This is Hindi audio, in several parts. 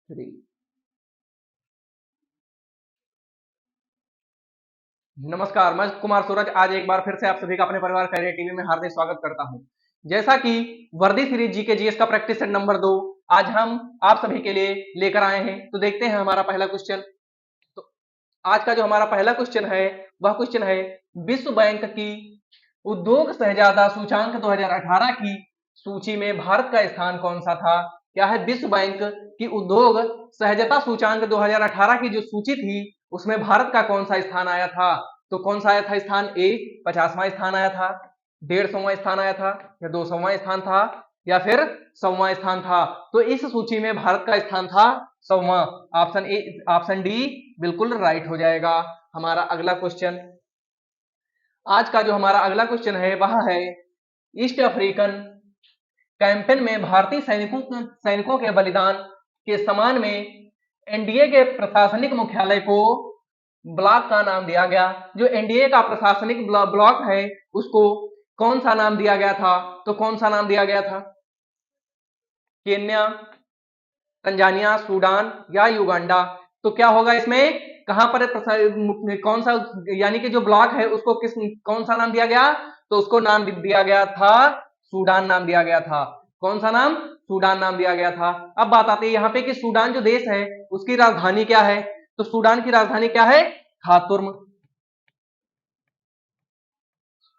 3। नमस्कार, मैं कुमार सूरज आज एक बार फिर से आप सभी का अपने परिवार कैरियर टीवी में हार्दिक स्वागत करता हूं। जैसा कि वर्दी सीरीज जीके जीएस का प्रैक्टिस सेट नंबर 2 आज हम आप सभी के लिए लेकर आए हैं। तो देखते हैं हमारा पहला क्वेश्चन। तो आज का जो हमारा पहला क्वेश्चन है वह क्वेश्चन है, विश्व बैंक की उद्योग सहजादा सूचांक 2018 की सूची में भारत का स्थान कौन सा था? क्या है? विश्व बैंक की उद्योग सहजता सूचांक 2018 की जो सूची थी उसमें भारत का कौन सा स्थान आया था? तो कौन सा आया था स्थान? ए 50वां स्थान आया था, 150वां स्थान आया था, या 200वां स्थान था, या फिर 100वां स्थान था? तो इस सूची में भारत का स्थान था 100वां। ऑप्शन ए, ऑप्शन डी बिल्कुल राइट हो जाएगा। हमारा अगला क्वेश्चन, आज का जो हमारा अगला क्वेश्चन है वह है, ईस्ट अफ्रीकन कैंपेन में भारतीय सैनिकों के बलिदान के सम्मान में एनडीए के प्रशासनिक मुख्यालय को ब्लॉक का नाम दिया गया। जो एनडीए का प्रशासनिक ब्लॉक है उसको कौन सा नाम दिया गया था? तो कौन सा नाम दिया गया था? केन्या, तंजानिया, सूडान या युगांडा? तो क्या होगा इसमें? कहां पर कौन सा, यानी कि जो ब्लॉक है उसको कौन सा नाम दिया गया? तो उसको नाम दिया गया था सूडान, नाम दिया गया था। कौन सा नाम? सूडान नाम दिया गया था। अब बात आती है यहाँ पे कि सूडान जो देश है उसकी राजधानी क्या है? तो सूडान की राजधानी क्या है? खार्तूम।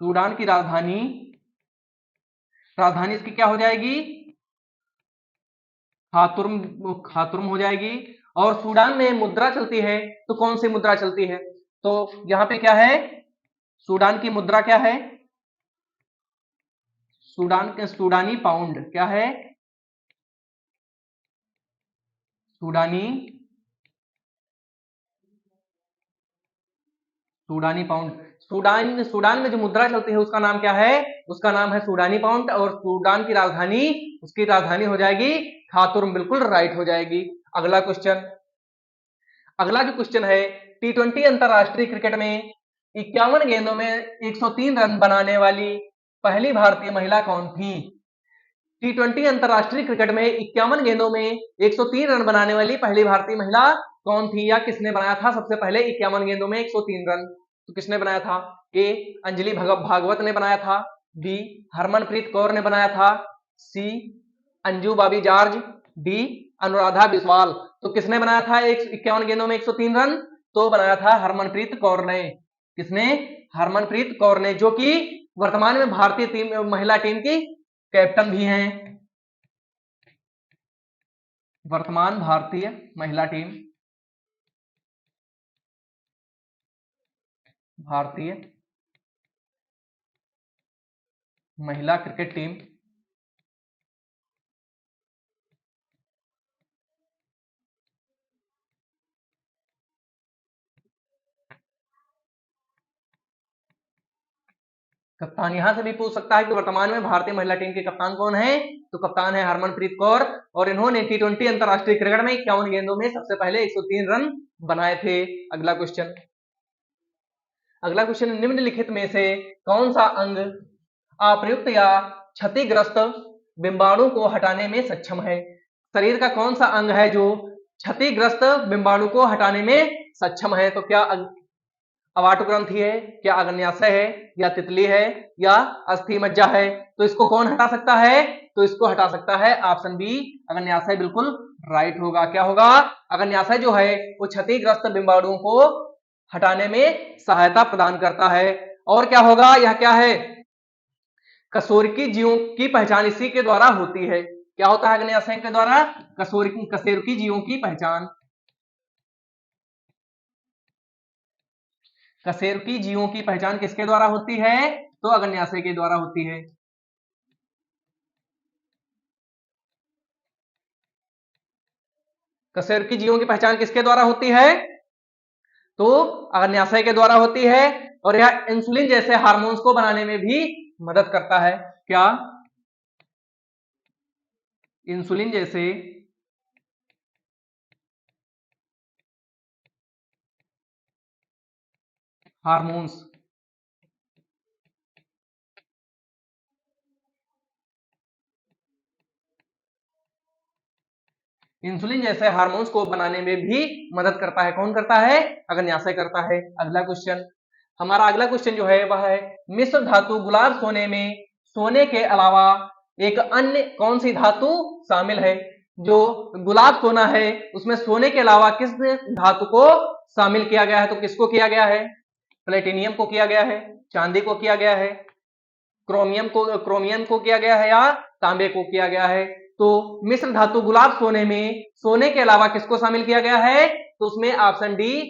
सूडान की राजधानी इसकी क्या हो जाएगी? खार्तूम, खार्तूम हो जाएगी। और सूडान में मुद्रा चलती है तो कौन सी मुद्रा चलती है? तो यहाँ पे क्या है? सूडान की मुद्रा क्या है? सूडान के सूडानी पाउंड। क्या है? सूडानी सूडानी पाउंड। सूडान में जो मुद्रा चलती है उसका नाम क्या है? उसका नाम है सूडानी पाउंड। और सूडान की राजधानी, उसकी राजधानी हो जाएगी खार्तूम। बिल्कुल राइट हो जाएगी। अगला क्वेश्चन, अगला जो क्वेश्चन है, टी20 अंतरराष्ट्रीय क्रिकेट में 51 गेंदों में 103 रन बनाने वाली पहली भारतीय महिला कौन थी? टी20 अंतरराष्ट्रीय क्रिकेट में 51 गेंदों में 103 रन बनाने वाली पहली भारतीय महिला कौन थी, या किसने बनाया था सबसे पहले 51 गेंदों में 103 रन? तो किसने बनाया था? ए अंजलि भागवत ने बनाया था, बी हरमनप्रीत कौर ने बनाया था, सी अंजू बाबी जॉर्ज, डी अनुराधा बिस्वाल। तो किसने बनाया था 51 गेंदों में 103 रन? तो बनाया था हरमनप्रीत कौर ने। किसने? हरमनप्रीत कौर ने, जो कि वर्तमान में भारतीय टीम, महिला टीम की कैप्टन भी हैं। वर्तमान भारतीय महिला टीम, भारतीय महिला क्रिकेट टीम कप्तान, यहां से भी पूछ सकता है कि वर्तमान में भारतीय महिला टीम के कप्तान कौन है? तो कप्तान है हरमनप्रीत कौर। और इन्होंने टी20 अंतरराष्ट्रीय क्रिकेट में 51 गेंदों में सबसे पहले 103 रन बनाए थे। अगला क्वेश्चन, अगला क्वेश्चन, निम्नलिखित में से कौन सा अंग अप्रयुक्त या क्षतिग्रस्त बिंबाणु को हटाने में सक्षम है? शरीर का कौन सा अंग है जो क्षतिग्रस्त बिंबाणु को हटाने में सक्षम है? तो क्या अवाटु ग्रंथि है, क्या अग्न्याशय है, या तितली है, या अस्थि मज्जा है? तो इसको कौन हटा सकता है? तो इसको हटा सकता है ऑप्शन बी अग्न्याशय। बिल्कुल राइट होगा। क्या होगा? अग्न्याशय जो है वो क्षतिग्रस्त बिंबाणुओं को हटाने में सहायता प्रदान करता है। और क्या होगा? यह क्या है? कशेरुकी जीवों की पहचान इसी के द्वारा होती है। क्या होता है अग्न्याशय के द्वारा? कशेरुकी जीवों की पहचान, कशेरुकी जीवों की पहचान किसके द्वारा होती है? तो अग्न्याशय के द्वारा होती है। कशेरुकी जीवों की पहचान किसके द्वारा होती है? तो अग्न्याशय के द्वारा होती है। और यह इंसुलिन जैसे हार्मोन्स को बनाने में भी मदद करता है। क्या? इंसुलिन जैसे हार्मोन्स इंसुलिन जैसे हार्मोन्स को बनाने में भी मदद करता है। कौन करता है? अग्न्याशय करता है। अगला क्वेश्चन, हमारा अगला क्वेश्चन जो है वह है मिश्र धातु गुलाब सोने में सोने के अलावा एक अन्य कौन सी धातु शामिल है? जो गुलाब सोना है उसमें सोने के अलावा किस धातु को शामिल किया गया है? तो किसको किया गया है? प्लेटिनियम को किया गया है, चांदी को किया गया है, क्रोमियम को किया गया है, या तांबे को किया गया है? तो मिश्र धातु गुलाब सोने में सोने के अलावा किसको शामिल किया गया है? तो उसमें ऑप्शन डी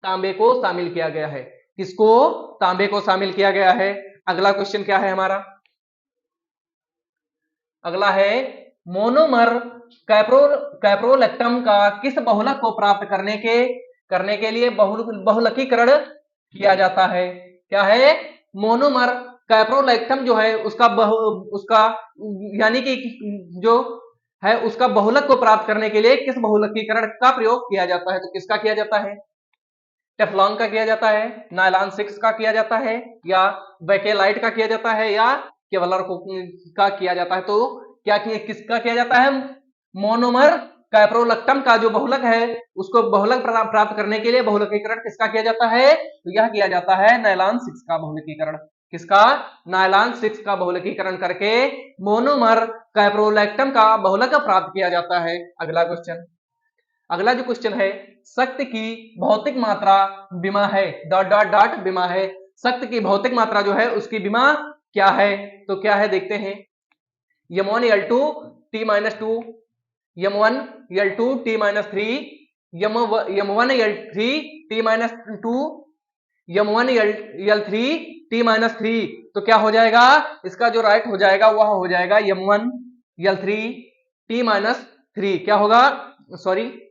तांबे को शामिल किया गया है। किसको? तांबे को शामिल किया गया है। अगला क्वेश्चन क्या है हमारा? अगला है मोनोमर कैप्रोलेक्टम का किस बहुलक को प्राप्त करने के लिए बहुलकीकरण किया जाता है? क्या है? मोनोमर कैप्रोलेक्टम जो है उसका यानी कि जो है उसका बहुलक को प्राप्त करने के लिए किस बहुलकीकरण का प्रयोग किया जाता है? तो किसका किया जाता है? टेफ्लॉन का किया जाता है, नायलॉन 6 का किया जाता है, या बेकेलाइट का किया जाता है, या केवलर का किया जाता है? तो किसका किया जाता है? मोनोमर कैप्रोलेक्टम का जो बहुलक है उसको बहुलक प्राप्त करने के लिए बहुलकीकरण किसका किया जाता है? तो यह किया जाता है नायलॉन 6 का बहुलकीकरण। किसका? नायलॉन 6 का बहुलकीकरण करके मोनोमर कैप्रोलेक्टम का बहुलक प्राप्त किया जाता है। अगला क्वेश्चन, अगला जो क्वेश्चन है शक्ति की भौतिक मात्रा विमा है डॉट डॉट डॉट विमा है। शक्ति की भौतिक मात्रा जो है उसकी विमा क्या है? तो क्या है देखते हैं। m1 l2 t-2, m1 l2 t-3, m1 l3 t-2, m1 l3 t-3। तो क्या हो जाएगा? इसका जो राइट हो जाएगा वह हो जाएगा m1 l3 t-3। क्या होगा? सॉरी,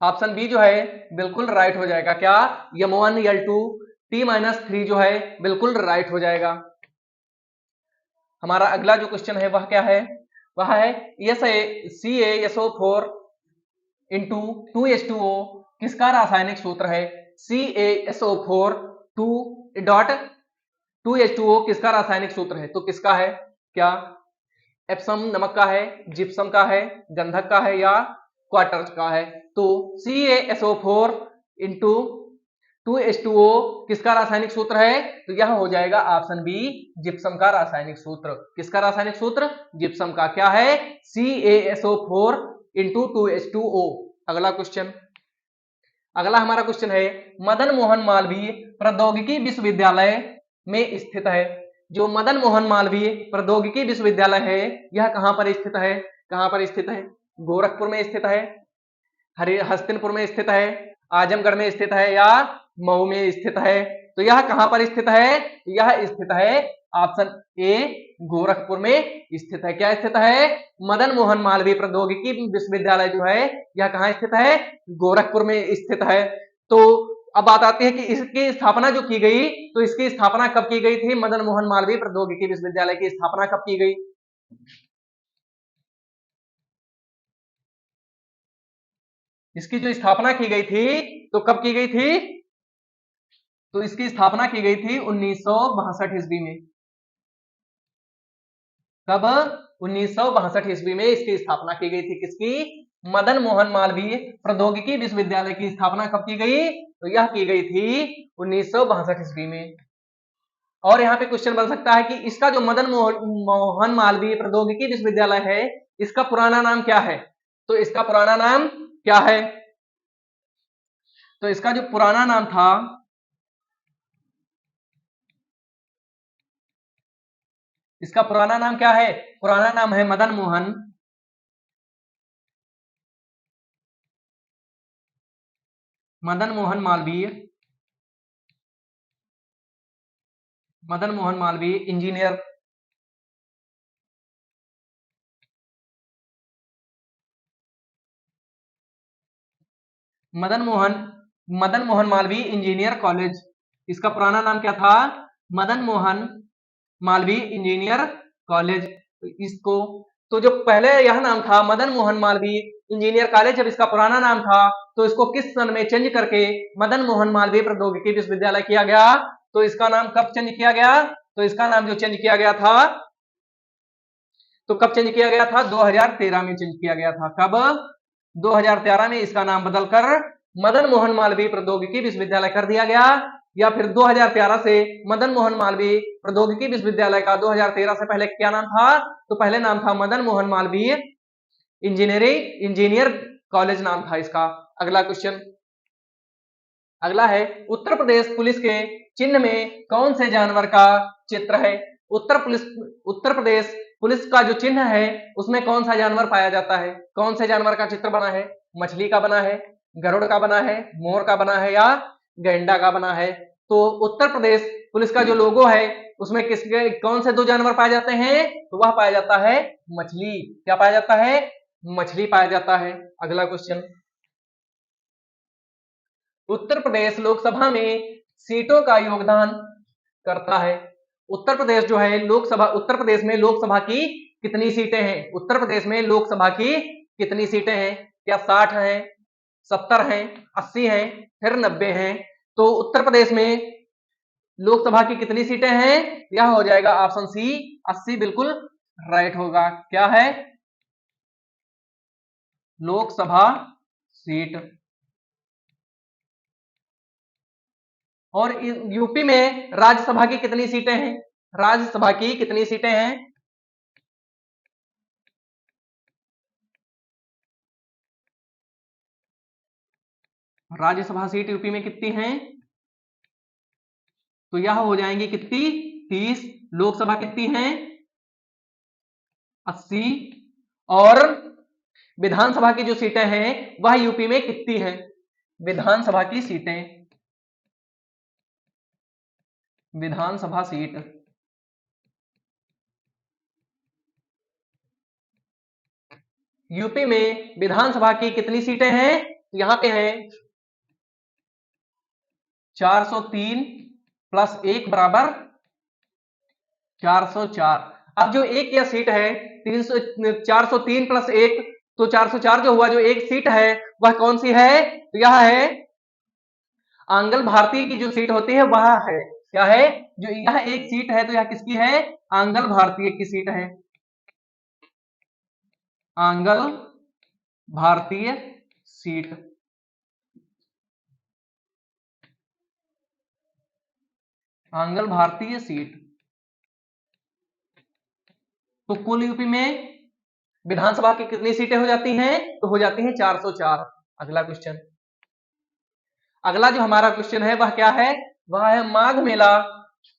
ऑप्शन बी जो है बिल्कुल राइट हो जाएगा। क्या? m1 l2 t-3 जो है बिल्कुल राइट हो जाएगा। हमारा अगला जो क्वेश्चन है वह क्या है? वह है CaSO4 इंटू 2H2O किसका रासायनिक सूत्र है? CaSO4 2.2H2O किसका रासायनिक सूत्र है? तो किसका है? क्या एप्सम नमक का है, जिप्सम का है, गंधक का है, या क्वार्टर का है? तो CaSO4 इंटू 2H2O किसका रासायनिक सूत्र है? तो यह हो जाएगा ऑप्शन बी जिप्सम का रासायनिक सूत्र। किसका रासायनिक सूत्र? जिप्सम का। क्या है? CaSO4 into 2H2O। अगला क्वेश्चन, अगला हमारा क्वेश्चन है मदन मोहन मालवीय प्रौद्योगिकी विश्वविद्यालय में स्थित है। जो मदन मोहन मालवीय प्रौद्योगिकी विश्वविद्यालय है यह कहां पर स्थित है? कहां पर स्थित है? गोरखपुर में स्थित है, हस्तिनपुर में स्थित है, आजमगढ़ में स्थित है, या मऊ में स्थित है? तो यह कहां पर स्थित है? यह स्थित है ऑप्शन ए गोरखपुर में स्थित है। क्या स्थित है? मदन मोहन मालवीय प्रौद्योगिकी विश्वविद्यालय जो है यह कहां स्थित है? गोरखपुर में स्थित है। तो अब बात आती है कि इसकी स्थापना जो की गई, तो इसकी स्थापना कब की गई थी? मदन मोहन मालवीय प्रौद्योगिकी विश्वविद्यालय की स्थापना कब की गई? इसकी जो स्थापना की गई थी तो कब की गई थी? तो इसकी स्थापना की गई थी 1962 ईस्वी में। कब? 1962 ईस्वी में इसकी स्थापना की गई थी। किसकी? मदन मोहन मालवीय प्रौद्योगिकी विश्वविद्यालय की स्थापना कब की गई? तो यह की गई थी 1962 ईस्वी में। और यहाँ पे क्वेश्चन बन सकता है कि इसका जो मदन मोहन मालवीय प्रौद्योगिकी विश्वविद्यालय है इसका पुराना नाम क्या है? तो इसका पुराना नाम क्या है? तो इसका जो पुराना नाम था, इसका पुराना नाम क्या है? पुराना नाम है Madan Mohan Malviya engineer Madan Mohan Malviya engineer college. इसका पुराना नाम क्या था? Madan Mohan Malviya engineer college. इसको तो जो पहले यह नाम था मदन मोहन मालवीय इंजीनियर कॉलेज, जब इसका पुराना नाम था तो इसको किस सन में चेंज करके मदन मोहन मालवीय प्रौद्योगिकी विश्वविद्यालय किया गया? तो इसका नाम कब चेंज किया गया? तो इसका नाम जो चेंज किया गया था, तो कब चेंज किया गया था? 2013 में चेंज किया गया था। कब? 2013 में इसका नाम बदलकर मदन मोहन मालवीय प्रौद्योगिकी विश्वविद्यालय कर दिया गया, या फिर 2013 से मदन मोहन मालवीय प्रौद्योगिकी विश्वविद्यालय का 2013 से पहले क्या नाम था? तो पहले नाम था मदन मोहन मालवीय इंजीनियर कॉलेज नाम था इसका। अगला क्वेश्चन, अगला है उत्तर प्रदेश पुलिस के चिन्ह में कौन से जानवर का चित्र है? उत्तर प्रदेश पुलिस का जो चिन्ह है उसमें कौन सा जानवर पाया जाता है? कौन से जानवर का चित्र बना है? मछली का बना है, गरुड़ का बना है, मोर का बना है या गैंडा का बना है? तो उत्तर प्रदेश पुलिस का जो लोगो है उसमें कौन से दो जानवर पाए जाते हैं? तो वह पाया जाता है मछली। क्या पाया जाता है? मछली पाया जाता है। अगला क्वेश्चन, उत्तर प्रदेश लोकसभा में सीटों का योगदान करता है। उत्तर प्रदेश जो है लोकसभा, उत्तर प्रदेश में लोकसभा की कितनी सीटें हैं? उत्तर प्रदेश में लोकसभा की कितनी सीटें हैं? क्या 60 हैं, 70 हैं, 80 हैं, फिर 90 हैं? तो उत्तर प्रदेश में लोकसभा की कितनी सीटें हैं? यह हो जाएगा ऑप्शन सी 80 बिल्कुल राइट होगा। क्या है? लोकसभा सीट। और यूपी में राज्यसभा की कितनी सीटें हैं? राज्यसभा की कितनी सीटें हैं? राज्यसभा सीट यूपी में कितनी हैं? तो यह हो जाएंगी कितनी? 30। लोकसभा कितनी है? 80। और विधानसभा की जो सीटें हैं वह यूपी में कितनी हैं? विधानसभा की सीटें, विधानसभा सीट यूपी में विधानसभा की कितनी सीटें हैं? तो यहां पे हैं 403 प्लस 1 बराबर 404। अब जो एक यह सीट है 403 प्लस 1, तो 404 जो हुआ, जो एक सीट है वह कौन सी है? तो यह है आंगल भारतीय की जो सीट होती है वह है। क्या है? जो यह एक सीट है तो यह किसकी है? आंगल भारतीय की सीट है। आंगल भारतीय सीट। आंगल भारतीय सीट। तो कुल यूपी में विधानसभा की कितनी सीटें हो जाती हैं? तो हो जाती हैं 404। अगला क्वेश्चन, अगला जो हमारा क्वेश्चन है वह क्या है? वह है Magh Mela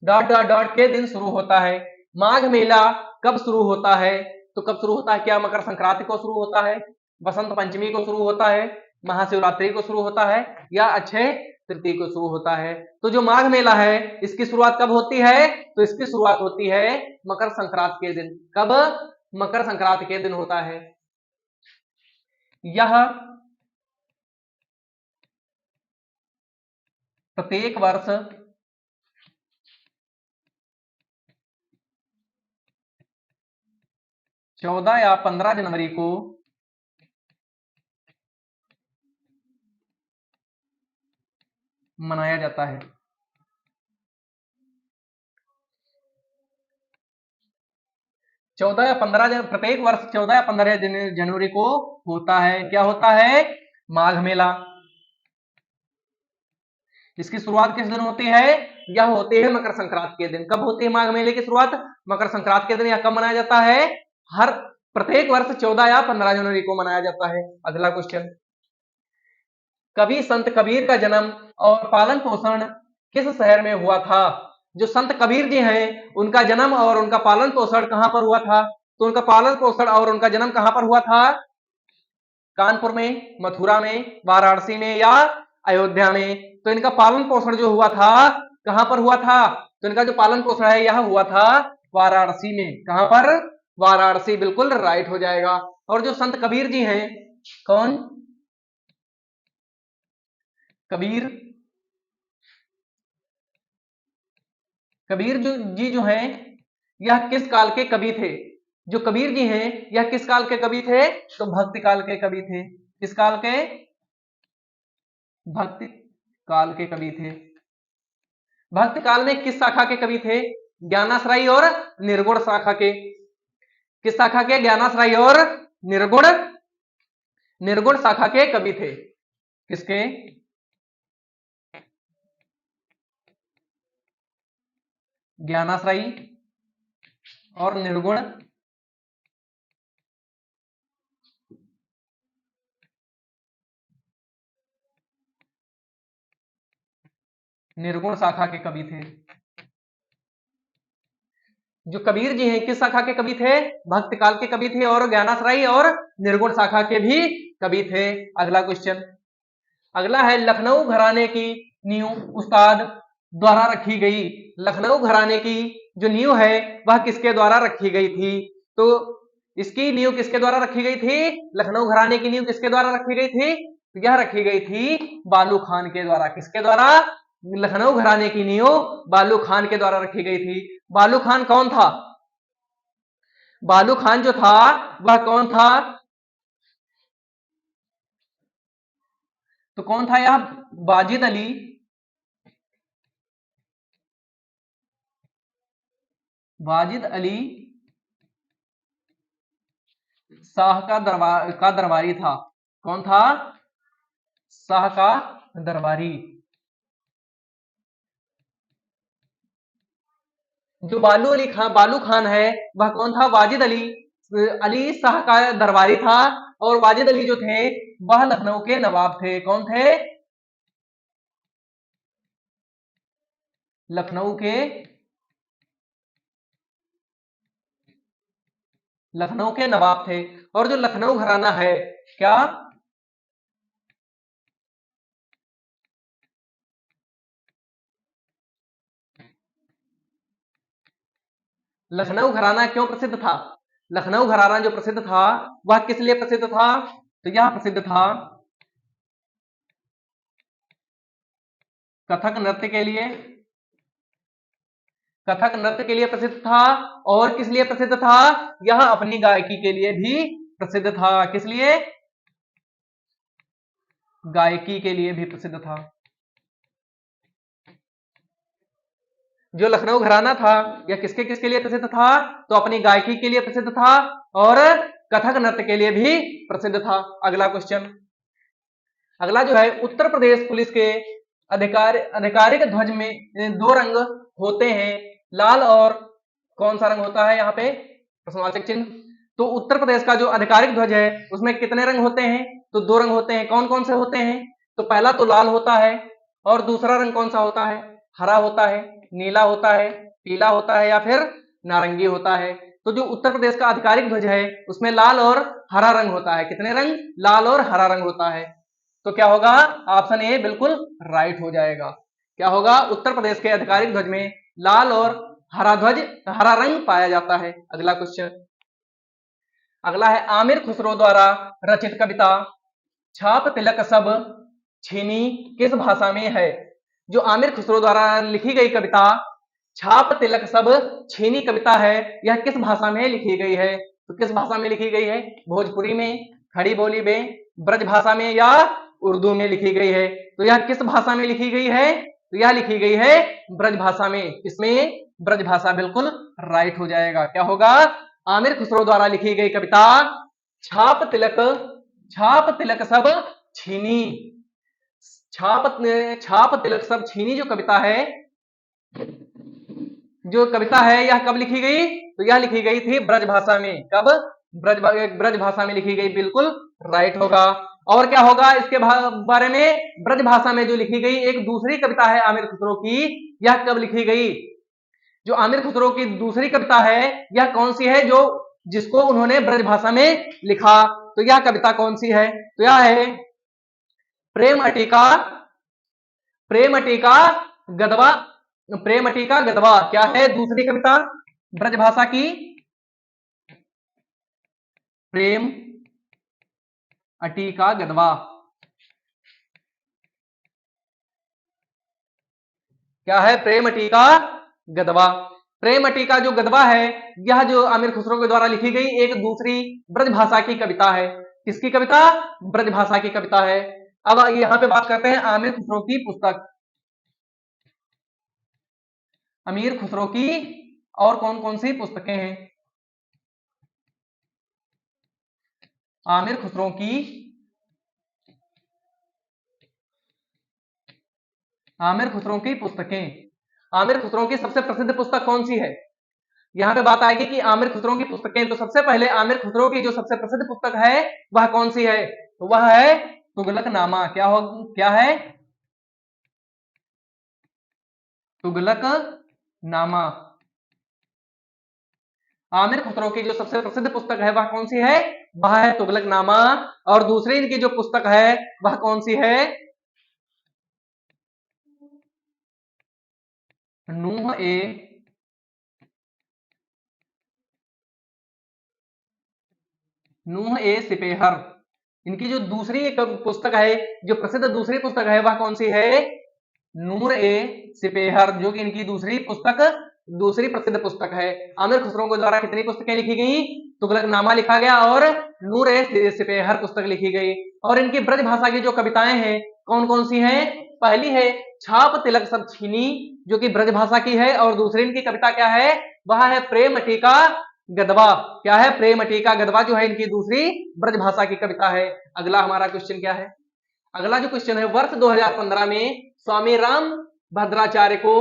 dot dot dot के दिन शुरू होता है। माघ मेला कब शुरू होता है? तो कब शुरू होता है? क्या मकर संक्रांति को शुरू होता है, बसंत पंचमी को शुरू होता है, महाशिवरात्रि को शुरू होता है या अक्षय तृतीय को शुरू होता है? तो जो माघ मेला है इसकी शुरुआत कब होती है? तो इसकी शुरुआत होती है मकर संक्रांति के दिन। कब? मकर संक्रांति के दिन होता है। यह प्रत्येक वर्ष 14 या 15 जनवरी को मनाया जाता है। 14 या 15 प्रत्येक वर्ष 14 या 15 जनवरी को होता है। क्या होता है? माघ मेला। इसकी शुरुआत किस दिन होती है? यह होती है मकर संक्रांति के दिन। कब होती है माघ मेले की शुरुआत? मकर संक्रांति के दिन। यह कब मनाया जाता है? हर प्रत्येक वर्ष 14 या 15 जनवरी को मनाया जाता है। अगला क्वेश्चन, कवि संत कबीर का जन्म और पालन पोषण किस शहर में हुआ था? जो संत कबीर जी हैं उनका जन्म और उनका पालन पोषण कहां पर हुआ था? तो उनका पालन पोषण और उनका जन्म कहां पर हुआ था? कानपुर में, मथुरा में, वाराणसी में या अयोध्या में? तो इनका पालन पोषण जो हुआ था कहां पर हुआ था? तो इनका जो पालन पोषण है यह हुआ था वाराणसी में। कहां पर? वाराणसी बिल्कुल राइट हो जाएगा। और जो संत कबीर जी हैं, कौन? कबीर, कबीर जी जो हैं यह किस काल के कवि थे? जो कबीर जी हैं यह किस काल के कवि थे? तो भक्ति काल के कवि थे। किस काल के? भक्ति काल के कवि थे। भक्ति काल में किस शाखा के कवि थे? ज्ञानाश्रयी और निर्गुण शाखा के। किस शाखा के? ज्ञानाश्रयी और निर्गुण, निर्गुण शाखा के कवि थे। किसके? ज्ञानाश्रयी और निर्गुण निर्गुण शाखा के कवि थे। जो कबीर जी हैं किस शाखा के कवि थे? भक्त काल के कवि थे और ज्ञानाश्रयी और निर्गुण शाखा के भी कवि थे। अगला क्वेश्चन, अगला है लखनऊ घराने की नींव उस्ताद द्वारा रखी गई। लखनऊ घराने की जो नींव है वह किसके द्वारा रखी गई थी? तो इसकी नींव किसके द्वारा रखी गई थी? लखनऊ घराने की नींव किसके द्वारा रखी गई थी? यह रखी गई थी बालू खान के द्वारा। किसके द्वारा? लखनऊ घराने की नींव बालू खान के द्वारा रखी गई थी। बालू खान कौन था? बालू खान जो था वह कौन था? तो कौन था यह? वाजिद अली, वाजिद अली शाह का दरबारी था। कौन था? शाह का दरबारी। जो बालू खान है वह कौन था? वाजिद अली, अली शाह का दरबारी था। और वाजिद अली जो थे वह लखनऊ के नवाब थे। कौन थे? लखनऊ के, लखनऊ के नवाब थे। और जो लखनऊ घराना है, क्या लखनऊ घराना क्यों प्रसिद्ध था? लखनऊ घराना जो प्रसिद्ध था वह किस लिए प्रसिद्ध था? तो यह प्रसिद्ध था कथक नृत्य के लिए। कथक नृत्य के लिए प्रसिद्ध था। और किस लिए प्रसिद्ध था? यह अपनी गायकी के लिए भी प्रसिद्ध था। किस लिए? गायकी के लिए भी प्रसिद्ध था। जो लखनऊ घराना था यह किसके किसके लिए प्रसिद्ध था? तो अपनी गायकी के लिए प्रसिद्ध था और कथक नृत्य के लिए भी प्रसिद्ध था। अगला क्वेश्चन, अगला जो है उत्तर प्रदेश पुलिस के आधिकारिक ध्वज में दो रंग होते हैं, लाल और कौन सा रंग होता है यहाँ पे? प्रश्नवाचक चिन्ह। तो उत्तर प्रदेश का जो आधिकारिक ध्वज है उसमें कितने रंग होते हैं? तो दो रंग होते हैं। कौन कौन से होते हैं? तो पहला तो लाल होता है और दूसरा रंग कौन सा होता है? हरा होता है, नीला होता है, पीला होता है या फिर नारंगी होता है। तो जो उत्तर प्रदेश का आधिकारिक ध्वज है उसमें लाल और हरा रंग होता है। कितने रंग? लाल और हरा रंग होता है। तो क्या होगा? ऑप्शन ए बिल्कुल राइट हो जाएगा। क्या होगा? उत्तर प्रदेश के आधिकारिक ध्वज में लाल और हरा रंग पाया जाता है। अगला क्वेश्चन, अगला है आमिर खुसरो द्वारा रचित कविता छाप तिलक सब छीनी किस भाषा में है? जो आमिर खुसरो द्वारा लिखी गई कविता छाप तिलक सब छीनी कविता है, यह किस भाषा में लिखी गई है? तो किस भाषा में लिखी गई है? भोजपुरी में, खड़ी बोली में, ब्रज भाषा में या उर्दू में लिखी गई है? तो यह किस भाषा में लिखी गई है? तो यह लिखी गई है ब्रज भाषा में। इसमें ब्रज भाषा बिल्कुल राइट हो जाएगा। क्या होगा? आमिर खुसरो द्वारा लिखी गई कविता छाप तिलक सब छीनी, छाप तिलक सब छीनी जो कविता है, जो कविता है यह कब लिखी गई? तो यह लिखी गई थी ब्रज भाषा में। कब? ब्रज भाषा में लिखी गई। बिल्कुल राइट होगा। और क्या होगा इसके बारे में? ब्रज भाषा में जो लिखी गई एक दूसरी कविता है आमिर खुसरो की, यह कब लिखी गई? जो आमिर खुसरो की दूसरी कविता है यह कौन सी है जो जिसको उन्होंने ब्रज भाषा में लिखा? तो यह कविता कौन सी है? तो यह है प्रेम अटिका, प्रेम अटिका गदवा, प्रेम अटिका गदवा। क्या है दूसरी कविता ब्रज भाषा की? प्रेम अटिका गदवा। क्या है? प्रेम अटिका गदवा। प्रेम अटिका जो गदवा है यह जो आमिर खुसरो के द्वारा लिखी गई एक दूसरी ब्रज भाषा की कविता है। किसकी कविता? ब्रज भाषा की कविता है। अब यहां पे बात करते हैं आमिर खुसरो की पुस्तक। अमीर खुसरो की और कौन कौन सी पुस्तकें हैं? आमिर खुसरो की पुस्तकें। आमिर खुसरो की सबसे प्रसिद्ध पुस्तक कौन सी है? यहाँ पे बात आएगी कि आमिर खुसरो की पुस्तकें, तो सबसे पहले आमिर खुसरो की जो सबसे प्रसिद्ध पुस्तक है वह कौन सी है? तो वह है तुगलकनामा। क्या है? तुगलकनामा। आमिर खुसरो की जो सबसे प्रसिद्ध पुस्तक है वह कौन सी है? वह है तुगलकनामा। और दूसरी इनकी जो पुस्तक है वह कौन सी है? नूह ए सिपेहर। इनकी जो दूसरी एक पुस्तक है, जो प्रसिद्ध दूसरी पुस्तक है वह कौन सी है? नूर ए सिपेहर, जो कि इनकी दूसरी प्रसिद्ध पुस्तक है। आमिर खुसरो के द्वारा कितनी पुस्तकें लिखी गई? तुगलकनामा लिखा गया और नूर ए सिपेहर पुस्तक लिखी गई। और इनकी ब्रज भाषा की जो कविताएं हैं कौन कौन सी हैं? पहली है छाप तिलक सब छीनी, जो कि ब्रज भाषा की है। और दूसरी इनकी कविता क्या है? वह है प्रेम टीका गदवा। क्या है? प्रेम टीका गदवा जो है इनकी दूसरी ब्रज भाषा की कविता है। अगला हमारा क्वेश्चन क्या है? अगला जो क्वेश्चन है, वर्ष 2015 में स्वामी राम भद्राचार्य को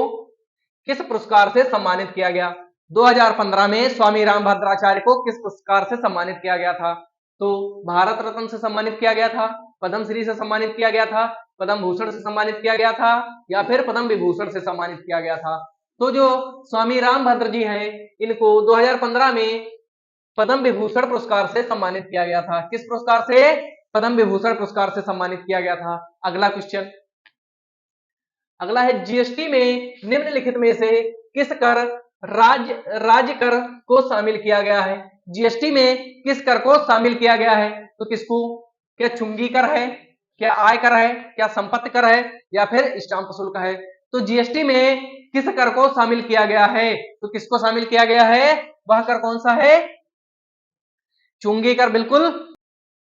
किस पुरस्कार से सम्मानित किया गया? 2015 में स्वामी राम भद्राचार्य को किस पुरस्कार से सम्मानित किया गया था? तो भारत रत्न से सम्मानित किया गया था, पद्मश्री से सम्मानित किया गया था, पद्म भूषण से सम्मानित किया गया था, या फिर पद्म विभूषण से सम्मानित किया गया था? तो जो स्वामी राम भद्र जी हैं इनको 2015 में पद्म विभूषण पुरस्कार से सम्मानित किया गया था। किस पुरस्कार से? पद्म विभूषण पुरस्कार से सम्मानित किया गया था। अगला क्वेश्चन, अगला है जीएसटी में निम्नलिखित में से किस कर राज्य कर को शामिल किया गया है? जीएसटी में किस कर को शामिल किया गया है? तो किसको? क्या चुंगी कर है, क्या आय कर है, क्या संपत्ति कर है, या फिर स्टाम्प शुल्क है? तो जीएसटी में किस कर को शामिल किया गया है? तो किसको शामिल किया गया है? वह कर कौन सा है? चुंगी कर बिल्कुल